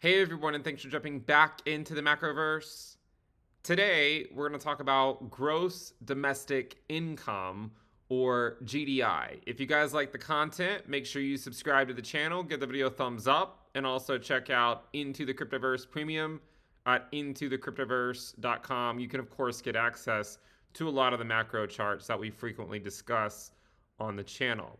Hey everyone, and thanks for jumping back into the macroverse. Today, we're going to talk about gross domestic income, or GDI. If you guys like the content, make sure you subscribe to the channel, give the video a thumbs up, and also check out Into the Cryptoverse Premium at intothecryptoverse.com. You can, of course, get access to a lot of the macro charts that we frequently discuss on the channel.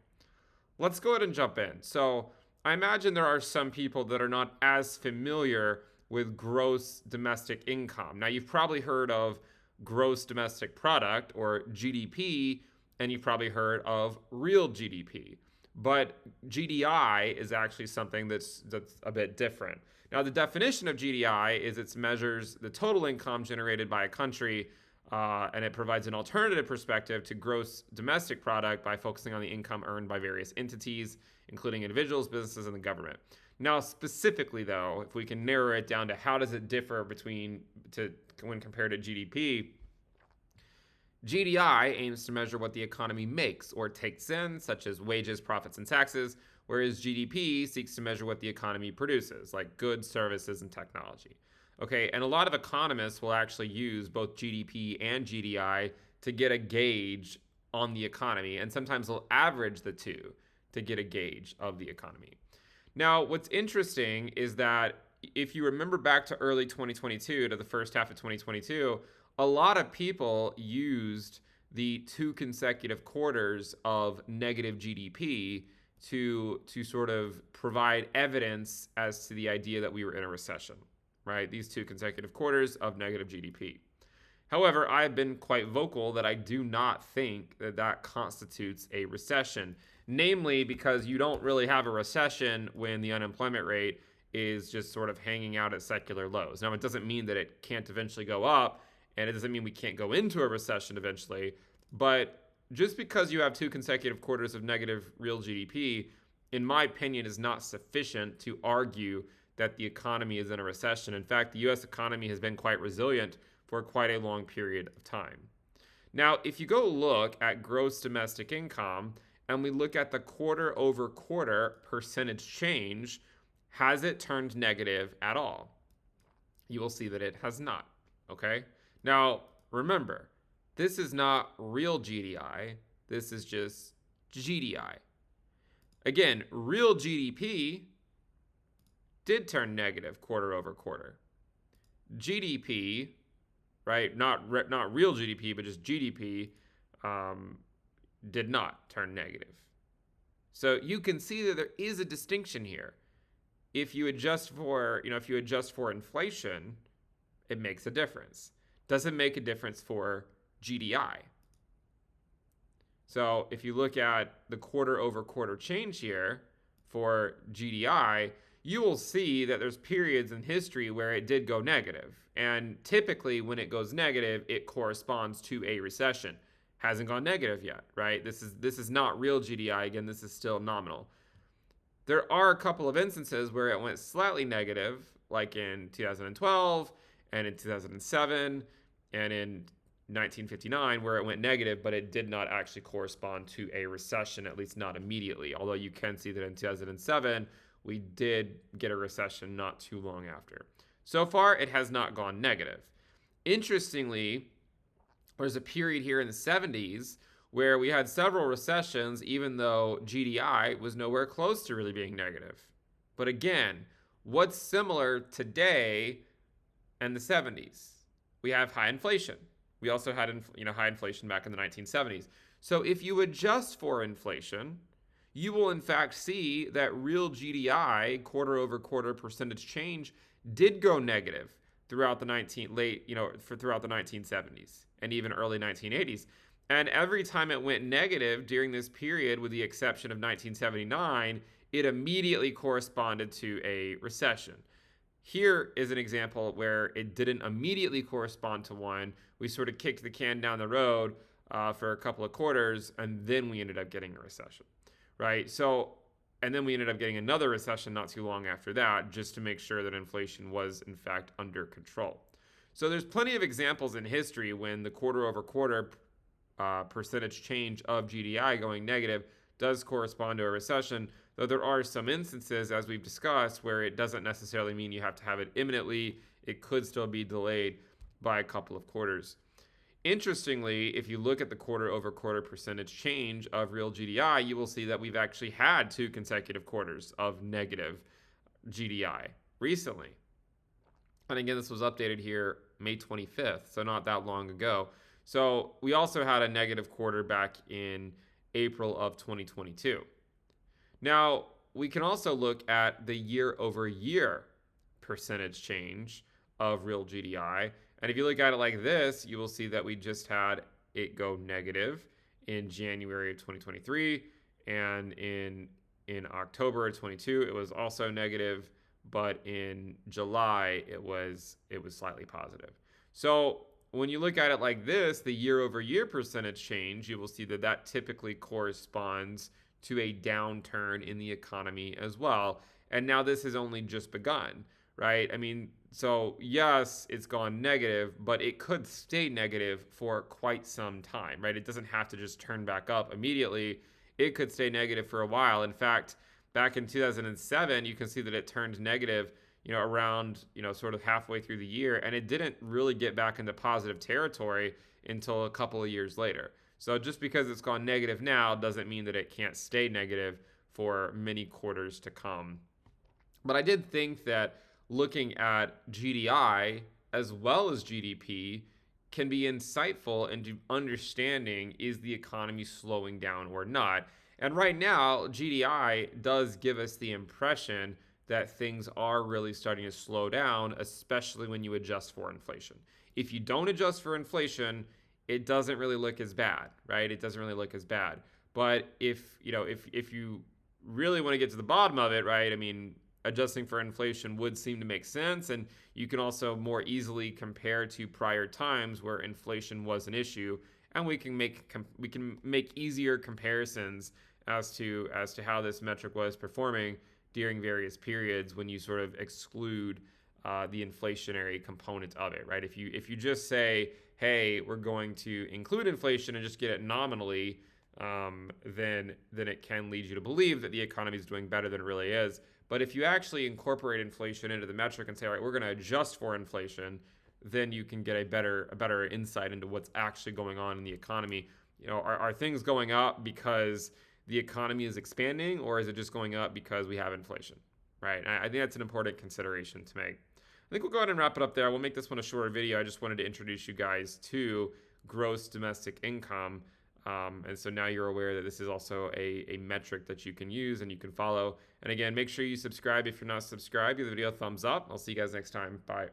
Let's go ahead and jump in. So, I imagine there are some people that are not as familiar with gross domestic income. Now, you've probably heard of gross domestic product, or GDP, and you've probably heard of real GDP. But GDI is actually something that's a bit different. Now, the definition of GDI is it measures the total income generated by a country, and it provides an alternative perspective to gross domestic product by focusing on the income earned by various entities, including individuals, businesses, and the government. Now, specifically, though, if we can narrow it down to how does it differ when compared to GDP, GDI aims to measure what the economy makes or takes in, such as wages, profits, and taxes, whereas GDP seeks to measure what the economy produces, like goods, services, and technology. Okay, and a lot of economists will actually use both GDP and GDI to get a gauge on the economy, and sometimes they'll average the two to get a gauge of the economy. Now, what's interesting is that if you remember back to early 2022, to the first half of 2022, a lot of people used the two consecutive quarters of negative GDP to sort of provide evidence as to the idea that we were in a recession, right? These two consecutive quarters of negative GDP. However, I've been quite vocal that I do not think that that constitutes a recession, namely because you don't really have a recession when the unemployment rate is just sort of hanging out at secular lows. Now, it doesn't mean that it can't eventually go up, and it doesn't mean we can't go into a recession eventually, but just because you have two consecutive quarters of negative real GDP, in my opinion, is not sufficient to argue that the economy is in a recession. In fact, the US economy has been quite resilient for quite a long period of time. Now, if you go look at gross domestic income and we look at the quarter over quarter percentage change, has it turned negative at all? You will see that it has not. Okay? Now, remember, this is not real GDI, this is just GDI. Again, real GDP did turn negative quarter over quarter. GDP, right? Not real GDP, but just GDP, did not turn negative. So you can see that there is a distinction here. If you adjust for inflation, it makes a difference. Doesn't make a difference for GDI. So if you look at the quarter over quarter change here for GDI, you will see that there's periods in history where it did go negative. And typically when it goes negative, it corresponds to a recession. Hasn't gone negative yet, right? This is not real GDI. Again, this is still nominal. There are a couple of instances where it went slightly negative, like in 2012 and in 2007 and in 1959, where it went negative, but it did not actually correspond to a recession, at least not immediately. Although you can see that in 2007, we did get a recession not too long after. So far, it has not gone negative. Interestingly, there's a period here in the 70s where we had several recessions, even though GDI was nowhere close to really being negative. But again, what's similar today and the 70s? We have high inflation. We also had high inflation back in the 1970s. So if you adjust for inflation, you will in fact see that real GDI, quarter over quarter percentage change, did go negative throughout the 1970s and even early 1980s. And every time it went negative during this period, with the exception of 1979, it immediately corresponded to a recession. Here is an example where it didn't immediately correspond to one. We sort of kicked the can down the road for a couple of quarters, and then we ended up getting a recession, right? And then we ended up getting another recession not too long after that, just to make sure that inflation was in fact under control. So there's plenty of examples in history when the quarter over quarter percentage change of GDI going negative does correspond to a recession. though there are some instances, as we've discussed, where it doesn't necessarily mean you have to have it imminently. It could still be delayed by a couple of quarters. Interestingly, if you look at the quarter over quarter percentage change of real GDI, you will see that we've actually had 2 consecutive quarters of negative GDI recently. And again, this was updated here May 25th, so not that long ago. So we also had a negative quarter back in April of 2022. Now, we can also look at the year over year percentage change of real GDI. And if you look at it like this, you will see that we just had it go negative in January of 2023, and in October of 22 it was also negative, but in July it was slightly positive. So when you look at it like this, the year over year percentage change, you will see that that typically corresponds to a downturn in the economy as well. And now this has only just begun, right? I mean, so yes, it's gone negative, but it could stay negative for quite some time, right? It doesn't have to just turn back up immediately. It could stay negative for a while. In fact, back in 2007, you can see that it turned negative, around, sort of halfway through the year, and it didn't really get back into positive territory until a couple of years later. So just because it's gone negative now doesn't mean that it can't stay negative for many quarters to come. But I did think that looking at GDI as well as GDP can be insightful into understanding, is the economy slowing down or not? And right now, GDI does give us the impression that things are really starting to slow down, especially when you adjust for inflation. If you don't adjust for inflation, it doesn't really look as bad, right? It doesn't really look as bad. But if you really want to get to the bottom of it, right? I mean, adjusting for inflation would seem to make sense, and you can also more easily compare to prior times where inflation was an issue, and we can make easier comparisons as to how this metric was performing during various periods when you sort of exclude the inflationary component of it, right? If you just say, hey, we're going to include inflation and just get it nominally, then it can lead you to believe that the economy is doing better than it really is. But if you actually incorporate inflation into the metric and say, all right, we're going to adjust for inflation, then you can get a better insight into what's actually going on in the economy. Are things going up because the economy is expanding, or is it just going up because we have inflation, right? And I think that's an important consideration to make. I think we'll go ahead and wrap it up there. We'll make this one a shorter video. I just wanted to introduce you guys to gross domestic income. And so now you're aware that this is also a metric that you can use and you can follow. And again, make sure you subscribe if you're not subscribed. Give the video a thumbs up. I'll see you guys next time. Bye.